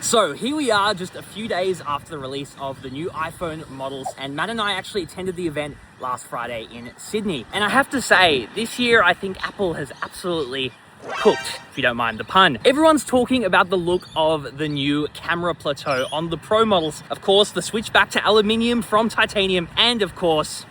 So here we are just a few days after the release of the new iPhone models, and Matt and I actually attended the event last Friday in Sydney. And I have to say, this year I think Apple has absolutely cooked, if you don't mind the pun. Everyone's talking about the look of the new camera plateau on the Pro models. Of course, the switch back to aluminium from titanium, and of course,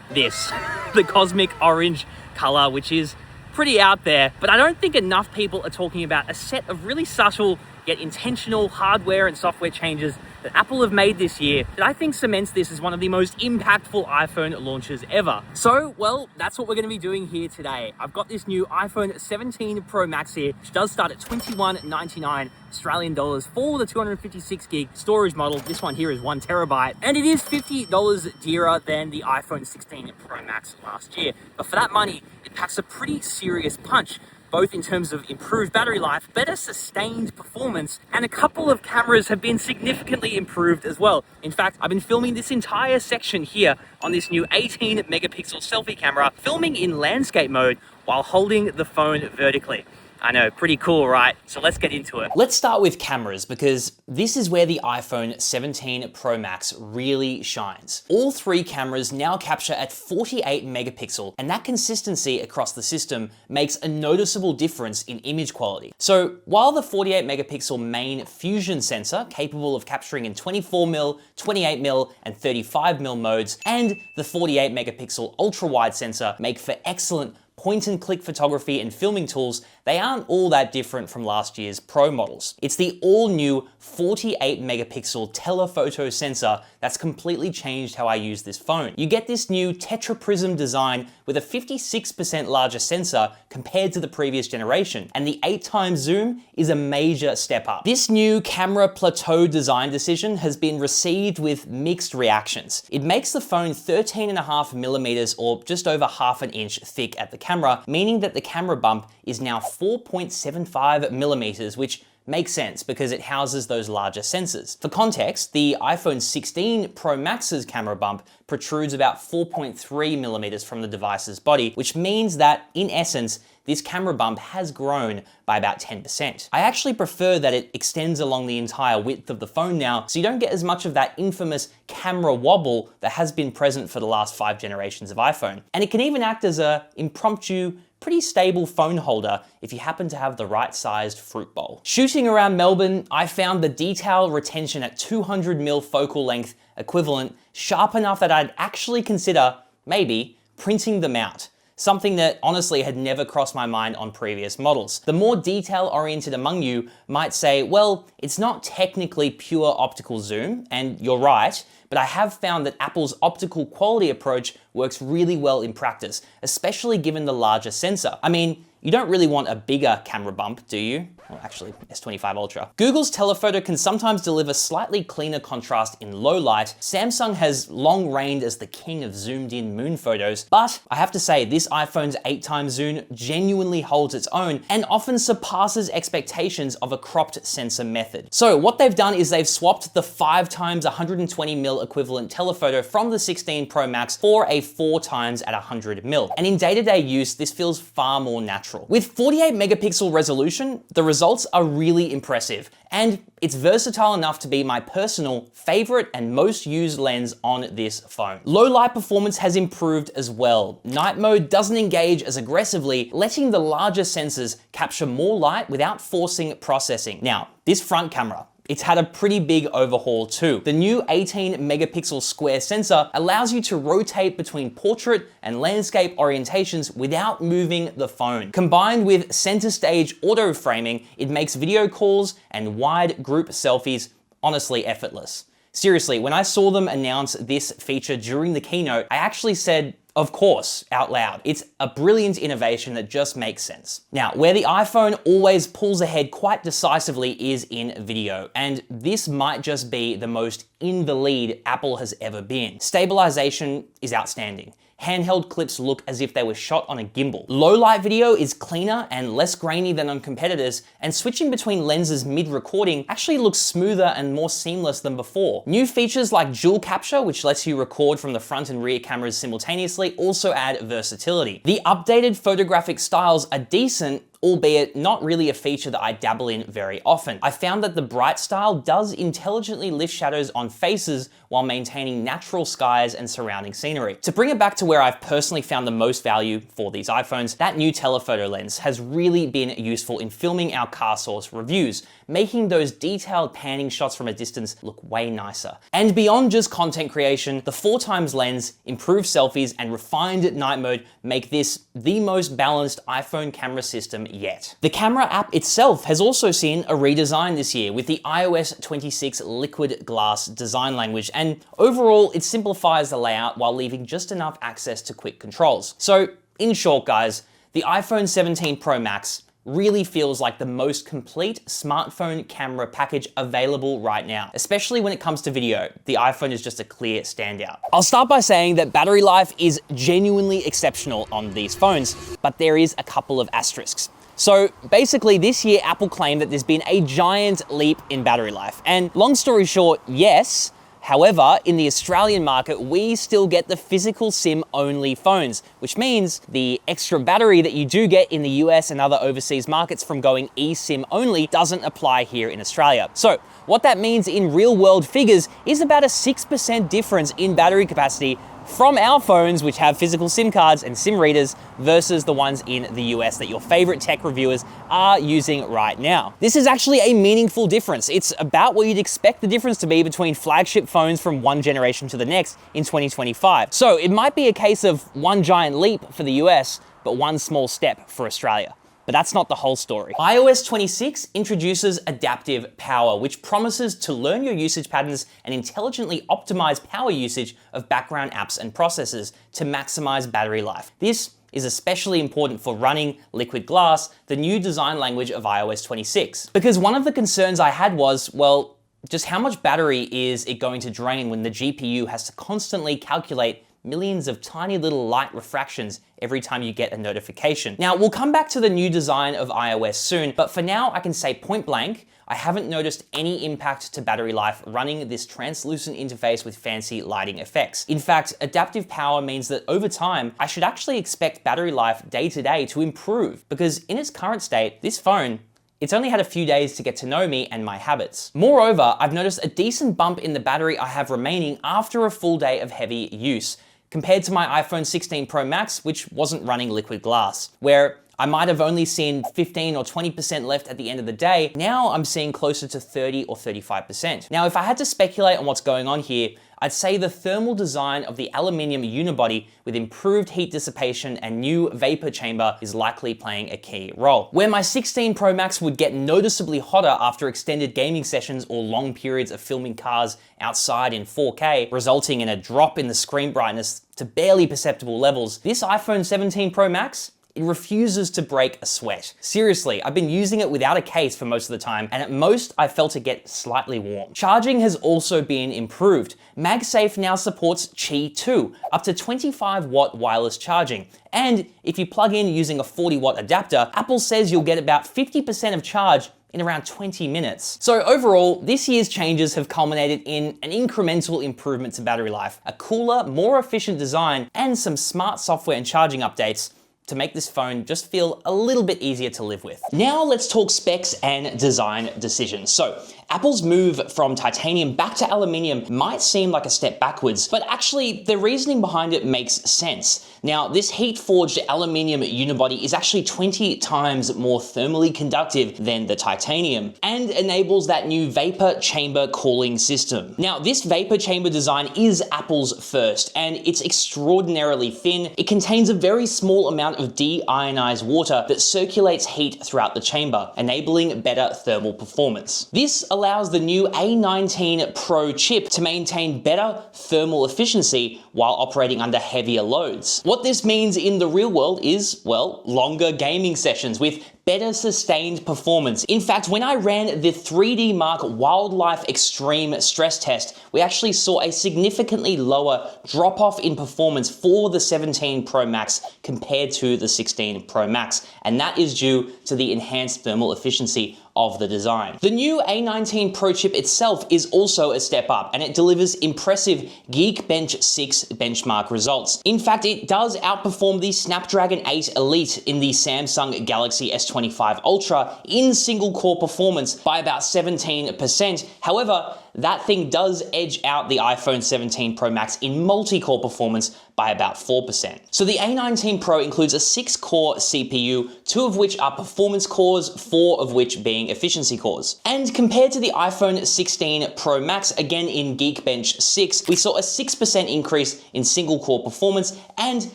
this, the cosmic orange color, which is pretty out there. But I don't think enough people are talking about a set of really subtle yet intentional hardware and software changes that Apple have made this year that I think cements this as one of the most impactful iPhone launches ever. So, well, that's what we're going to be doing here today. I've got this new iPhone 17 Pro Max here, which does start at $21.99 Australian dollars for the 256 gig storage model. This one here is 1 terabyte, and it is $50 dearer than the iPhone 16 Pro Max last year. But for that money, it packs a pretty serious punch, both in terms of improved battery life, better sustained performance, and a couple of cameras have been significantly improved as well. In fact, I've been filming this entire section here on this new 18 megapixel selfie camera, filming in landscape mode while holding the phone vertically. I know, pretty cool, right? So let's get into it. Let's start with cameras, because this is where the iPhone 17 Pro Max really shines. All three cameras now capture at 48 megapixel, and that consistency across the system makes a noticeable difference in image quality. So while the 48 megapixel main fusion sensor, capable of capturing in 24mm, 28mm, and 35mm modes, and the 48 megapixel ultra wide sensor make for excellent point-and-click photography and filming tools, they aren't all that different from last year's Pro models. It's the all-new 48 megapixel telephoto sensor that's completely changed how I use this phone. You get this new tetraprism design with a 56% larger sensor compared to the previous generation, and the 8x zoom is a major step up. This new camera plateau design decision has been received with mixed reactions. It makes the phone 13.5mm or just over half an inch thick at the camera, meaning that the camera bump is now 4.75mm, which makes sense because it houses those larger sensors. For context, the iPhone 16 Pro Max's camera bump protrudes about 4.3mm from the device's body, which means that, in essence, this camera bump has grown by about 10%. I actually prefer that it extends along the entire width of the phone now, so you don't get as much of that infamous camera wobble that has been present for the last 5 generations of iPhone. And it can even act as an impromptu, pretty stable phone holder if you happen to have the right sized fruit bowl. Shooting around Melbourne, I found the detail retention at 200mm focal length equivalent sharp enough that I'd actually consider, maybe, printing them out. Something that honestly had never crossed my mind on previous models. The more detail-oriented among you might say, well, it's not technically pure optical zoom, and you're right, but I have found that Apple's optical quality approach works really well in practice, especially given the larger sensor. I mean, you don't really want a bigger camera bump, do you? Well, actually, S25 Ultra. Google's telephoto can sometimes deliver slightly cleaner contrast in low light. Samsung has long reigned as the king of zoomed-in moon photos, but I have to say, this iPhone's 8x zoom genuinely holds its own and often surpasses expectations of a cropped sensor method. So what they've done is they've swapped the 5x 120mm equivalent telephoto from the 16 Pro Max for a 4x at 100mm. And in day-to-day use, this feels far more natural. With 48 megapixel resolution, the results are really impressive, and it's versatile enough to be my personal favorite and most used lens on this phone. Low light performance has improved as well. Night mode doesn't engage as aggressively, letting the larger sensors capture more light without forcing processing. Now, this front camera, it's had a pretty big overhaul too. The new 18 megapixel square sensor allows you to rotate between portrait and landscape orientations without moving the phone. Combined with center stage auto framing, it makes video calls and wide group selfies honestly effortless. Seriously, when I saw them announce this feature during the keynote, I actually said, of course, out loud. It's a brilliant innovation that just makes sense. Now, where the iPhone always pulls ahead quite decisively is in video, and this might just be the most in the lead Apple has ever been. Stabilization is outstanding. Handheld clips look as if they were shot on a gimbal. Low light video is cleaner and less grainy than on competitors, and switching between lenses mid-recording actually looks smoother and more seamless than before. New features like dual capture, which lets you record from the front and rear cameras simultaneously, also add versatility. The updated photographic styles are decent, albeit not really a feature that I dabble in very often. I found that the bright style does intelligently lift shadows on faces while maintaining natural skies and surrounding scenery. To bring it back to where I've personally found the most value for these iPhones, that new telephoto lens has really been useful in filming our CarSauce reviews, making those detailed panning shots from a distance look way nicer. And beyond just content creation, the 4x lens, improved selfies, and refined night mode make this the most balanced iPhone camera system yet. The camera app itself has also seen a redesign this year with the iOS 26 liquid glass design language, and overall it simplifies the layout while leaving just enough access to quick controls. So in short guys, the iPhone 17 Pro Max really feels like the most complete smartphone camera package available right now, especially when it comes to video. The iPhone is just a clear standout. I'll start by saying that battery life is genuinely exceptional on these phones, but there is a couple of asterisks. So basically this year, Apple claimed that there's been a giant leap in battery life. And long story short, yes. However, in the Australian market, we still get the physical SIM-only phones, which means the extra battery that you do get in the US and other overseas markets from going eSIM only doesn't apply here in Australia. So what that means in real-world figures is about a 6% difference in battery capacity from our phones, which have physical SIM cards and SIM readers, versus the ones in the US that your favorite tech reviewers are using right now. This is actually a meaningful difference. It's about what you'd expect the difference to be between flagship phones from one generation to the next in 2025. So it might be a case of one giant leap for the US, but one small step for Australia. But that's not the whole story. iOS 26 introduces adaptive power, which promises to learn your usage patterns and intelligently optimize power usage of background apps and processes to maximize battery life. This is especially important for running liquid glass, the new design language of iOS 26. Because one of the concerns I had was, well, just how much battery is it going to drain when the GPU has to constantly calculate millions of tiny little light refractions every time you get a notification. Now, we'll come back to the new design of iOS soon, but for now, I can say point blank, I haven't noticed any impact to battery life running this translucent interface with fancy lighting effects. In fact, adaptive power means that over time, I should actually expect battery life day to day to improve, because in its current state, this phone, it's only had a few days to get to know me and my habits. Moreover, I've noticed a decent bump in the battery I have remaining after a full day of heavy use, compared to my iPhone 16 Pro Max, which wasn't running liquid glass, where I might have only seen 15 or 20% left at the end of the day. Now I'm seeing closer to 30 or 35%. Now, if I had to speculate on what's going on here, I'd say the thermal design of the aluminium unibody with improved heat dissipation and new vapor chamber is likely playing a key role. Where my 16 Pro Max would get noticeably hotter after extended gaming sessions or long periods of filming cars outside in 4K, resulting in a drop in the screen brightness to barely perceptible levels, this iPhone 17 Pro Max, it refuses to break a sweat. Seriously, I've been using it without a case for most of the time, and at most, I felt it get slightly warm. Charging has also been improved. MagSafe now supports Qi 2, up to 25-watt wireless charging. And if you plug in using a 40-watt adapter, Apple says you'll get about 50% of charge in around 20 minutes. So overall, this year's changes have culminated in an incremental improvement to battery life, a cooler, more efficient design, and some smart software and charging updates to make this phone just feel a little bit easier to live with. Now let's talk specs and design decisions. So Apple's move from titanium back to aluminium might seem like a step backwards, but actually the reasoning behind it makes sense. Now, this heat-forged aluminium unibody is actually 20 times more thermally conductive than the titanium and enables that new vapor chamber cooling system. Now, this vapor chamber design is Apple's first, and it's extraordinarily thin. It contains a very small amount of deionized water that circulates heat throughout the chamber, enabling better thermal performance. This allows the new A19 Pro chip to maintain better thermal efficiency while operating under heavier loads. What this means in the real world is, well, longer gaming sessions with better sustained performance. In fact, when I ran the 3D Mark Wildlife Extreme stress test, we actually saw a significantly lower drop-off in performance for the 17 Pro Max compared to the 16 Pro Max, and that is due to the enhanced thermal efficiency of the design. The new A19 Pro chip itself is also a step up, and it delivers impressive Geekbench 6 benchmark results. In fact, it does outperform the Snapdragon 8 Elite in the Samsung Galaxy S25 Ultra in single-core performance by about 17%. However, that thing does edge out the iPhone 17 Pro Max in multi-core performance by about 4%. So the A19 Pro includes a 6-core CPU, 2 of which are performance cores, 4 of which being efficiency cores. And compared to the iPhone 16 Pro Max, again in Geekbench 6, we saw a 6% increase in single-core performance and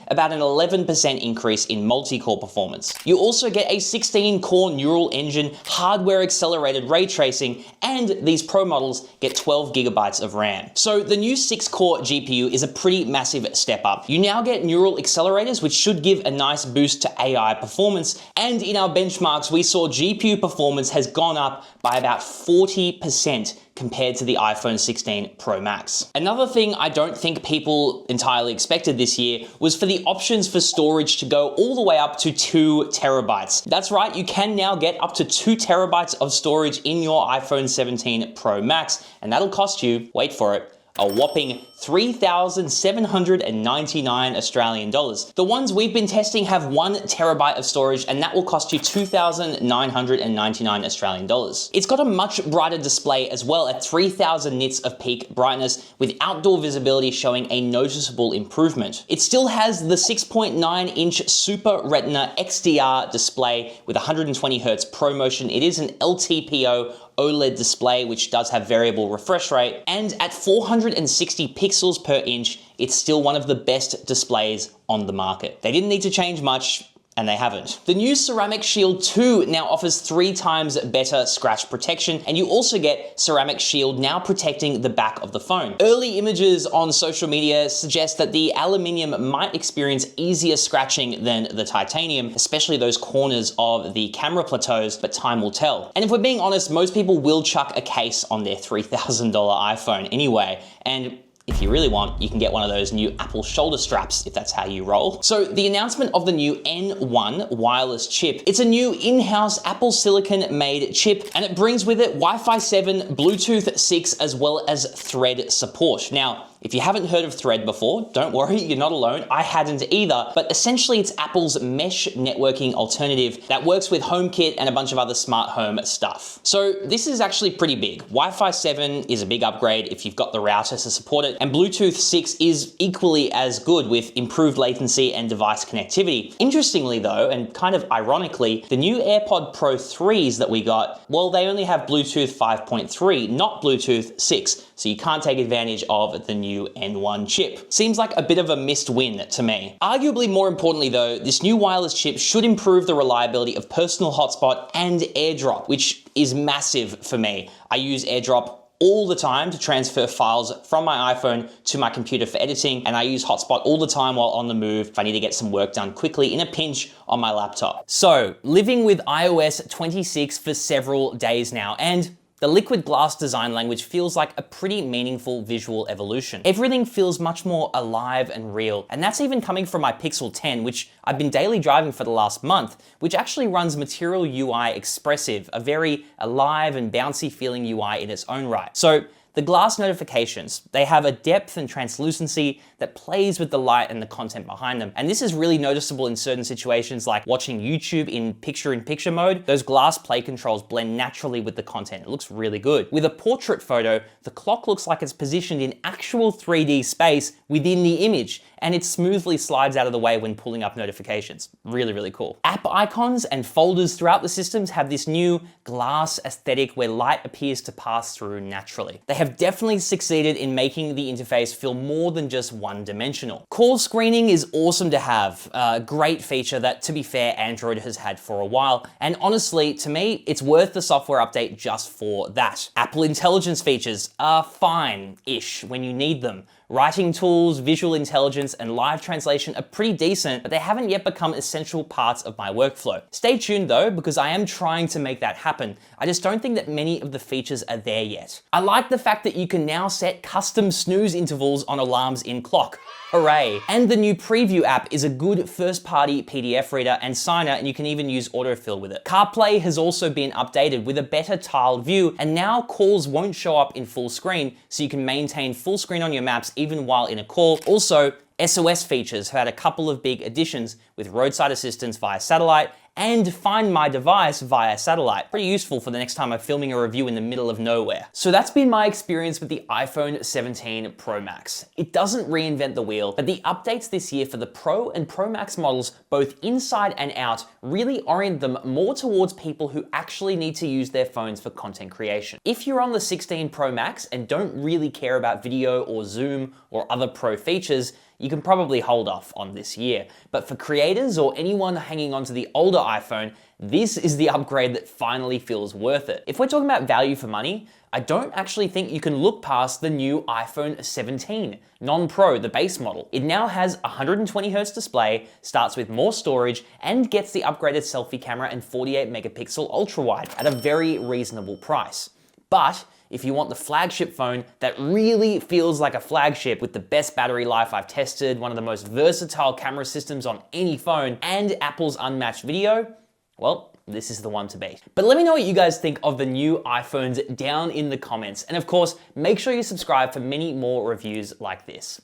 about an 11% increase in multi-core performance. You also get a 16-core neural engine, hardware-accelerated ray tracing, and these Pro models get 12 gigabytes of RAM. So the new 6-core GPU is a pretty massive step up. You now get neural accelerators, which should give a nice boost to AI performance. And in our benchmarks, we saw GPU performance has gone up by about 40% compared to the iPhone 16 Pro Max. Another thing I don't think people entirely expected this year was for the options for storage to go all the way up to 2 terabytes. That's right, you can now get up to 2 terabytes of storage in your iPhone 17 Pro Max, and that'll cost you, wait for it, a whopping 3,799 Australian dollars. The ones we've been testing have 1 terabyte of storage, and that will cost you 2,999 Australian dollars. It's got a much brighter display as well at 3,000 nits of peak brightness, with outdoor visibility showing a noticeable improvement. It still has the 6.9-inch Super Retina XDR display with 120 Hz ProMotion. It is an LTPO OLED display, which does have variable refresh rate, and at 460 pixels per inch, it's still one of the best displays on the market. They didn't need to change much, and they haven't. The new Ceramic Shield 2 now offers 3 times better scratch protection, and you also get Ceramic Shield now protecting the back of the phone. Early images on social media suggest that the aluminium might experience easier scratching than the titanium, especially those corners of the camera plateaus, but time will tell. And if we're being honest, most people will chuck a case on their $3,000 iPhone anyway, and if you really want, you can get one of those new Apple shoulder straps if that's how you roll. So the announcement of the new N1 wireless chip, it's a new in-house Apple Silicon made chip, and it brings with it Wi-Fi 7, Bluetooth 6, as well as Thread support. Now, if you haven't heard of Thread before, don't worry, you're not alone. I hadn't either, but essentially it's Apple's mesh networking alternative that works with HomeKit and a bunch of other smart home stuff. So this is actually pretty big. Wi-Fi 7 is a big upgrade if you've got the router to support it, and Bluetooth 6 is equally as good with improved latency and device connectivity. Interestingly though, and kind of ironically, the new AirPod Pro 3s that we got, well, they only have Bluetooth 5.3, not Bluetooth 6, so you can't take advantage of the new N1 chip. Seems like a bit of a missed win to me. Arguably more importantly though, this new wireless chip should improve the reliability of personal hotspot and AirDrop, which is massive for me. I use AirDrop all the time to transfer files from my iPhone to my computer for editing, and I use Hotspot all the time while on the move if I need to get some work done quickly in a pinch on my laptop. So, living with iOS 26 for several days now, and the liquid glass design language feels like a pretty meaningful visual evolution. Everything feels much more alive and real, and that's even coming from my Pixel 10, which I've been daily driving for the last month, which actually runs Material UI Expressive, a very alive and bouncy feeling UI in its own right. So the glass notifications, they have a depth and translucency that plays with the light and the content behind them. And this is really noticeable in certain situations like watching YouTube in picture-in-picture mode. Those glass play controls blend naturally with the content. It looks really good. With a portrait photo, the clock looks like it's positioned in actual 3D space within the image, and it smoothly slides out of the way when pulling up notifications. Really, really cool. App icons and folders throughout the systems have this new glass aesthetic where light appears to pass through naturally. They have definitely succeeded in making the interface feel more than just one-dimensional. Call screening is awesome to have, a great feature that, to be fair, Android has had for a while, and honestly, to me, it's worth the software update just for that. Apple Intelligence features are fine-ish when you need them. Writing tools, visual intelligence, and live translation are pretty decent, but they haven't yet become essential parts of my workflow. Stay tuned though, because I am trying to make that happen. I just don't think that many of the features are there yet. I like the fact that you can now set custom snooze intervals on alarms in Clock. Hooray. And the new Preview app is a good first-party PDF reader and signer, and you can even use autofill with it. CarPlay has also been updated with a better tiled view, and now calls won't show up in full screen, so you can maintain full screen on your maps even while in a call. Also, SOS features have had a couple of big additions with roadside assistance via satellite and Find My Device via satellite. Pretty useful for the next time I'm filming a review in the middle of nowhere. So that's been my experience with the iPhone 17 Pro Max. It doesn't reinvent the wheel, but the updates this year for the Pro and Pro Max models, both inside and out, really orient them more towards people who actually need to use their phones for content creation. If you're on the 16 Pro Max and don't really care about video or zoom or other pro features, you can probably hold off on this year. But for creators or anyone hanging on to the older iPhone, this is the upgrade that finally feels worth it. If we're talking about value for money, I don't actually think you can look past the new iPhone 17, non-Pro, the base model. It now has 120Hz display, starts with more storage, and gets the upgraded selfie camera and 48 megapixel ultra wide at a very reasonable price. But if you want the flagship phone that really feels like a flagship with the best battery life I've tested, one of the most versatile camera systems on any phone, and Apple's unmatched video, well, this is the one to beat. But let me know what you guys think of the new iPhones down in the comments. And of course, make sure you subscribe for many more reviews like this.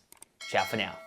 Ciao for now.